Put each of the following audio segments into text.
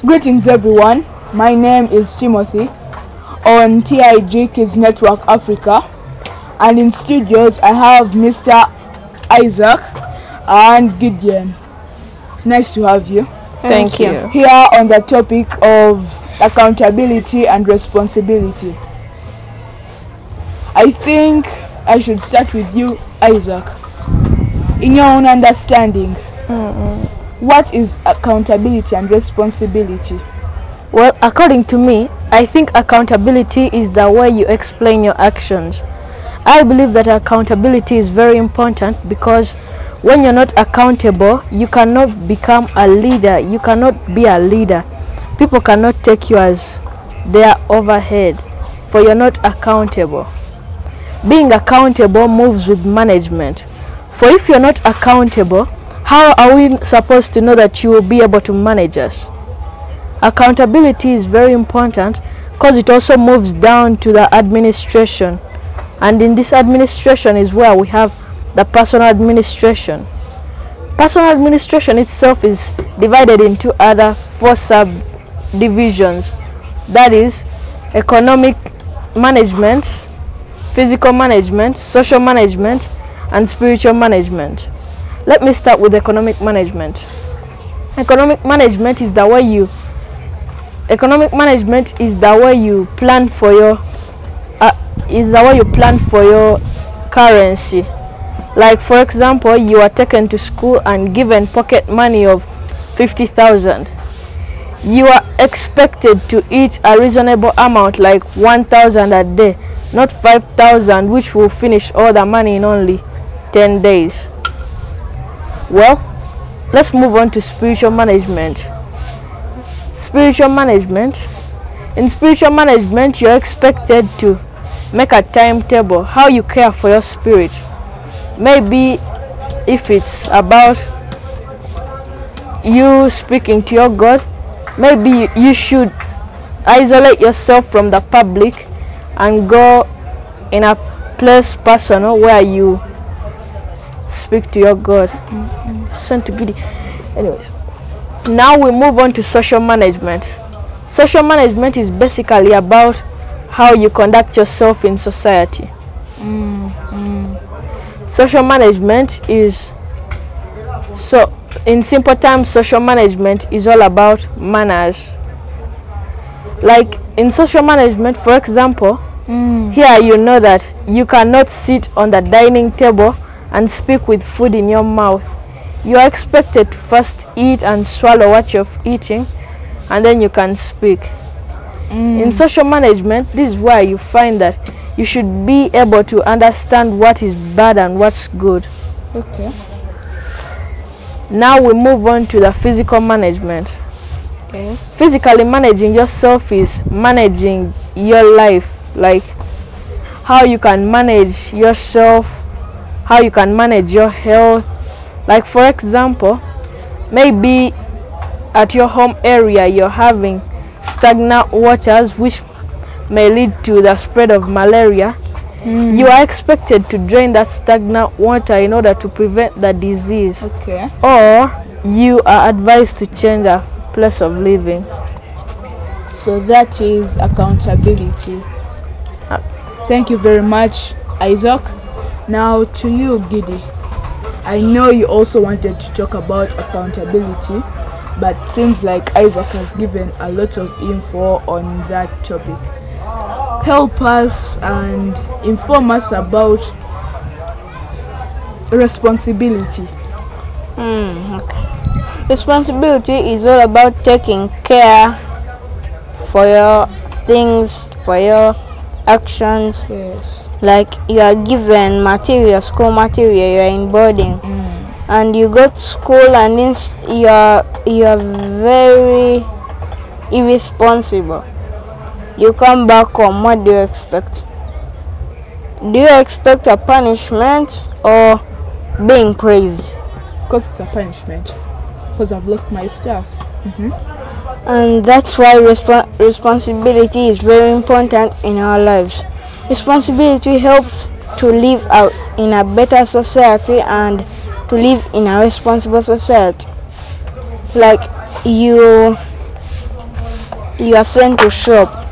Greetings everyone, my name is Timothy on TIG Kidsnetwork Africa, and in studios I have Mr. Isaac and Gideon. Nice to have you. Thank you. Here on the topic of accountability and responsibility. I think I should start with you, Isaac. In your own understanding, what is accountability and responsibility? Well, according to me, I think accountability is the way you explain your actions. I believe that accountability is very important because when you're not accountable, you cannot become a leader. You cannot be a leader. People cannot take you as their overhead, for you're not accountable. Being accountable moves with management. For if you're not accountable, how are we supposed to know that you will be able to manage us? Accountability is very important because it also moves down to the administration. And in this administration is where we have the personal administration. Personal administration itself is divided into other 4 subdivisions. That is economic management, physical management, social management, and spiritual management. Let me start with economic management. Economic management is the way you plan for your currency. Like for example, you are taken to school and given pocket money of 50,000. You are expected to eat a reasonable amount like 1,000 a day, not 5,000, which will finish all the money in only 10 days. Well, let's move on to spiritual management. Spiritual management. In spiritual management, you're expected to make a timetable how you care for your spirit. Maybe if it's about you speaking to your God, maybe you should isolate yourself from the public and go in a place personal where you speak to your God. Anyways, now we move on to social management. Social management is basically about how you conduct yourself in society. Social management is, so in simple terms, social management is all about manners. Like in social management, for example, here you know that you cannot sit on the dining table and speak with food in your mouth. You are expected to first eat and swallow what you're eating, and then you can speak. In social management, this is where you find that you should be able to understand what is bad and what's good. Okay. Now we move on to the physical management. Yes. Physically managing yourself is managing your life, like how you can manage yourself, how you can manage your health. Like for example, maybe at your home area you're having stagnant waters which may lead to the spread of malaria. You are expected to drain that stagnant water in order to prevent the disease. Okay. Or you are advised to change the place of living. So that is accountability. Thank you very much, Isaac. Now to you, Gidi. I know you also wanted to talk about accountability, but seems like Isaac has given a lot of info on that topic. Help us and inform us about responsibility. Okay. Responsibility is all about taking care for your things, for your actions. Yes. Like you are given material, school material, you are in boarding, and you go to school and you are very irresponsible. You come back home, what do you expect? Do you expect a punishment or being praised? Of course it's a punishment, because I've lost my stuff. And that's why responsibility is very important in our lives. Responsibility helps to live out in a better society and to live in a responsible society. Like you you are sent to shop.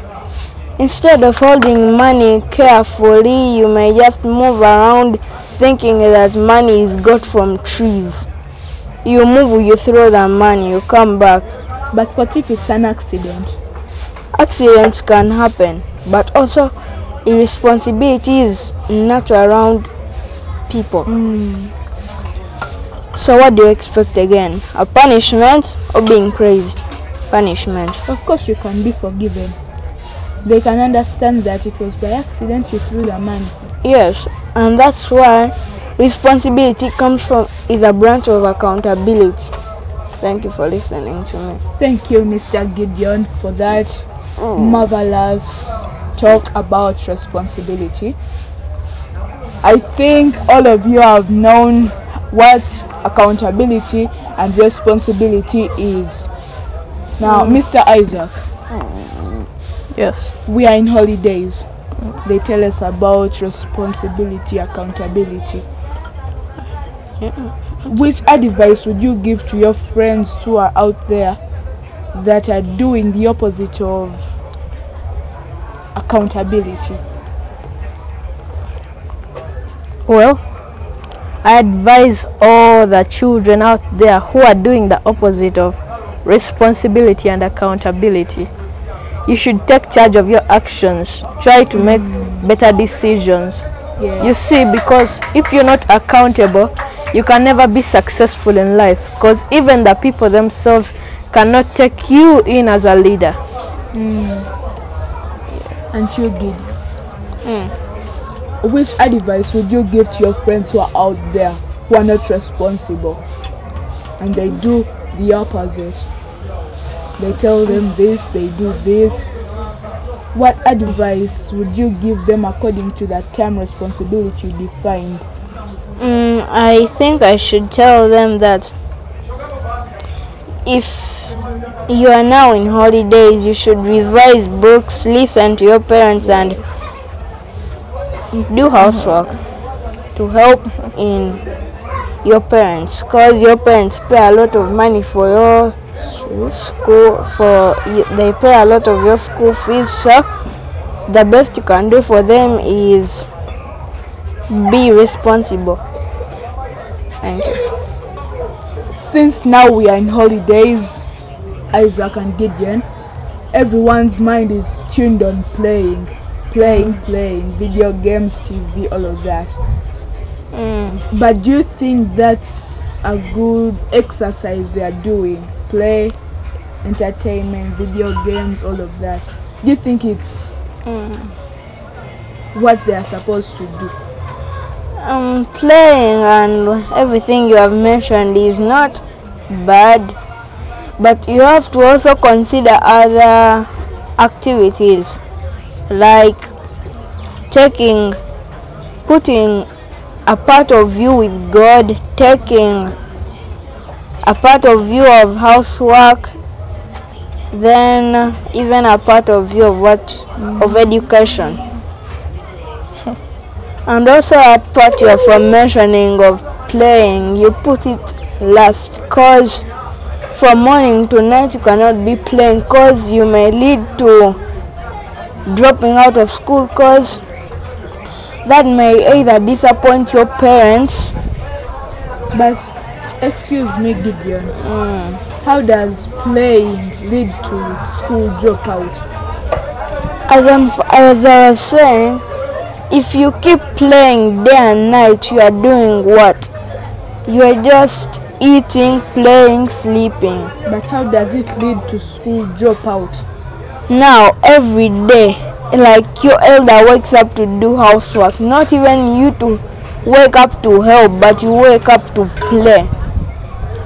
Instead of holding money carefully, you may just move around thinking that money is got from trees. You move, you throw the money, you come back. But what if it's an accident? Accidents can happen, but also irresponsibility is not around people. So what do you expect again? A punishment or being praised? Punishment. Of course you can be forgiven. They can understand that it was by accident you threw the money. Yes, and that's why responsibility is a branch of accountability. Thank you for listening to me. Thank you, Mr. Gideon, for that marvelous talk about responsibility. I think all of you have known what accountability and responsibility is. Now, Mr. Isaac. Yes. We are in holidays. They tell us about responsibility, accountability. Which advice would you give to your friends who are out there that are doing the opposite of accountability? Well, I advise all the children out there who are doing the opposite of responsibility and accountability. You should take charge of your actions. Try to make better decisions. Yes. You see, because if you're not accountable, you can never be successful in life. Because even the people themselves cannot take you in as a leader. And you, Gidi, which advice would you give to your friends who are out there who are not responsible and they do the opposite? They tell them this, they do this. What advice would you give them according to that term responsibility you defined? I think I should tell them that if you are now in holidays, you should revise books, listen to your parents, and do housework to help in your parents, because your parents pay a lot of money for your school, they pay a lot of your school fees. So the best you can do for them is be responsible. Thank you. Since now we are in holidays, Isaac and Gideon, everyone's mind is tuned on playing video games, TV, all of that. But do you think that's a good exercise they are doing? Play, entertainment, video games, all of that. Do you think it's what they are supposed to do? Playing and everything you have mentioned is not bad, but you have to also consider other activities like putting a part of you with God, taking a part of you of housework, then even a part of you of education. And also that part you're from mentioning of playing, you put it last, because from morning to night you cannot be playing, because you may lead to dropping out of school, because that may either disappoint your parents. But excuse me, Gideon, how does playing lead to school dropout? As I was saying, if you keep playing day and night, you are doing what? You are just eating, playing, sleeping. But how does it lead to school dropout? Now, every day, like your elder wakes up to do housework, not even you to wake up to help, but you wake up to play.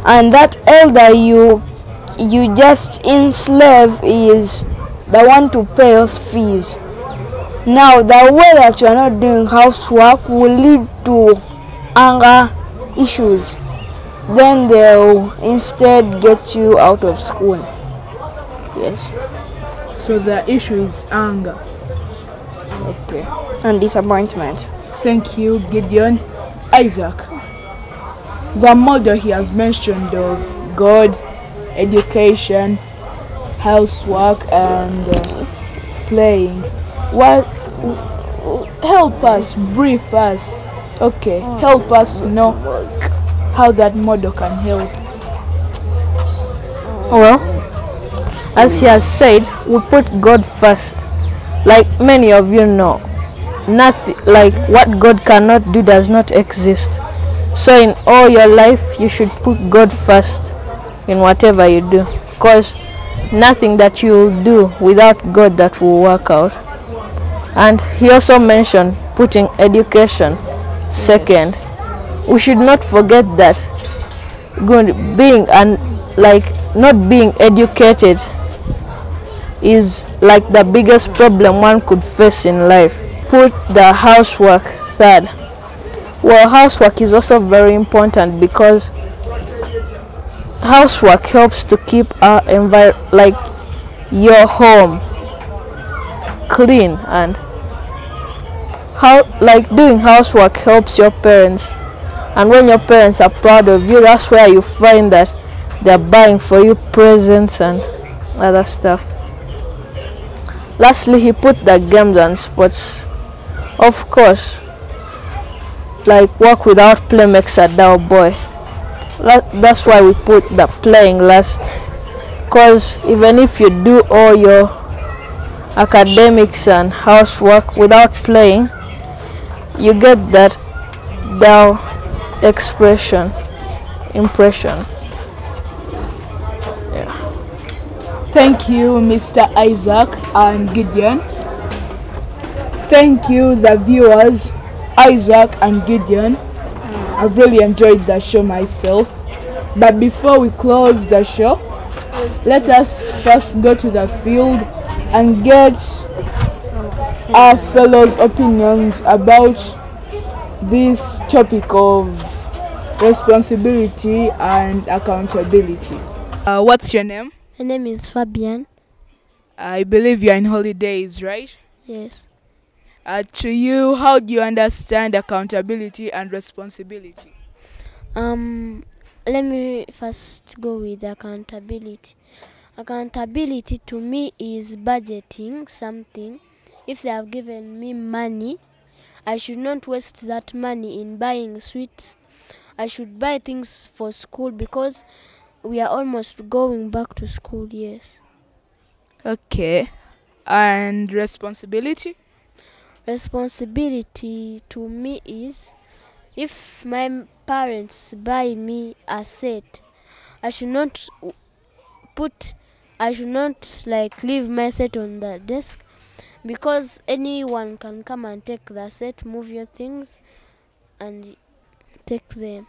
And that elder you just enslave is the one to pay us fees. Now, the way that you are not doing housework will lead to anger issues. Then they'll instead get you out of school. Yes. So the issue is anger. Okay. And disappointment. Thank you, Gideon. Isaac, the model he has mentioned of God, education, housework and playing. What? Help us, brief us. Okay, help us know how that model can help. Well, as he has said, we put God first. Like many of you know, nothing like what God cannot do does not exist. So in all your life, you should put God first in whatever you do, because nothing that you will do without God that will work out. And he also mentioned putting education second. We should not forget that being and like not being educated is like the biggest problem one could face in life. Put the housework third. Well, housework is also very important because housework helps to keep our like your home clean, and doing housework helps your parents, and when your parents are proud of you, that's where you find that they're buying for you presents and other stuff. Lastly, he put the games and sports. Of course, like work without play makes a dull boy. That's why we put the playing last, because even if you do all your academics and housework without playing, you get that dull impression. Thank you, Mr. Isaac and Gideon. Thank you, the viewers, Isaac and Gideon. I've really enjoyed the show myself. But before we close the show, let us first go to the field and get our fellows' opinions about this topic of responsibility and accountability. What's your name? My name is Fabian. I believe you're in holidays, right? Yes. To you, how do you understand accountability and responsibility? Let me first go with accountability. Accountability to me is budgeting something. If they have given me money, I should not waste that money in buying sweets. I should buy things for school because we are almost going back to school, yes. Okay. And responsibility? Responsibility to me is, if my parents buy me a set, I should not leave my set on the desk, because anyone can come and take the set, move your things and take them.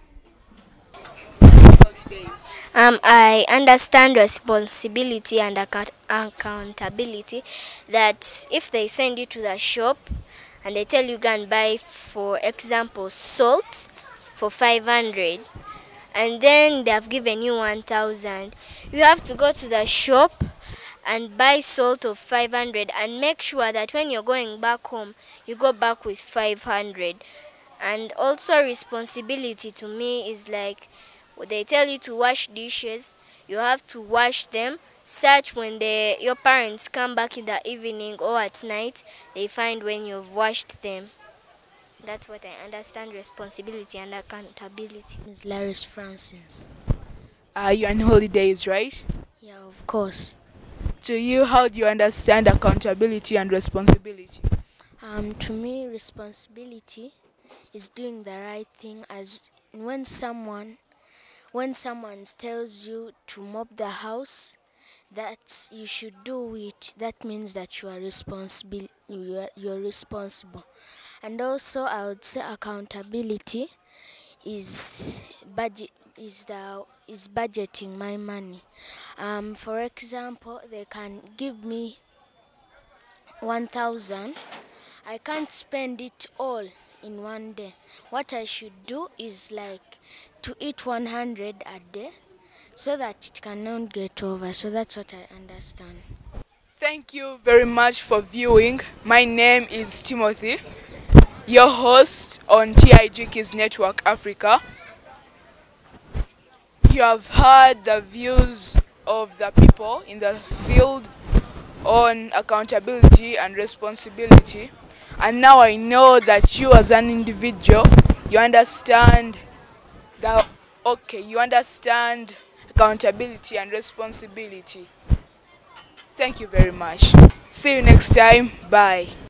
I understand responsibility and accountability, that if they send you to the shop and they tell you go and buy, for example, salt for 500, and then they have given you 1,000, you have to go to the shop and buy salt of 500 and make sure that when you're going back home, you go back with 500. And also responsibility to me is like, they tell you to wash dishes, you have to wash them, such when your parents come back in the evening or at night, they find when you've washed them. That's what I understand responsibility and accountability. Ms. Laris Francis. You're on holidays, right? Yeah, of course. To you, how do you understand accountability and responsibility? To me, responsibility is doing the right thing. As when someone tells you to mop the house, that you should do it. That means that you are responsible. You're responsible. And also, I would say accountability is budgeting my money. For example, they can give me 1,000. I can't spend it all in one day. What I should do is like to eat 100 a day, so that it cannot get over. So that's what I understand. Thank you very much for viewing. My name is Timothy, your host on TIG Kidsnetwork Africa. You have heard the views of the people in the field on accountability and responsibility. And now I know that you as an individual, you understand you understand accountability and responsibility. Thank you very much. See you next time. Bye.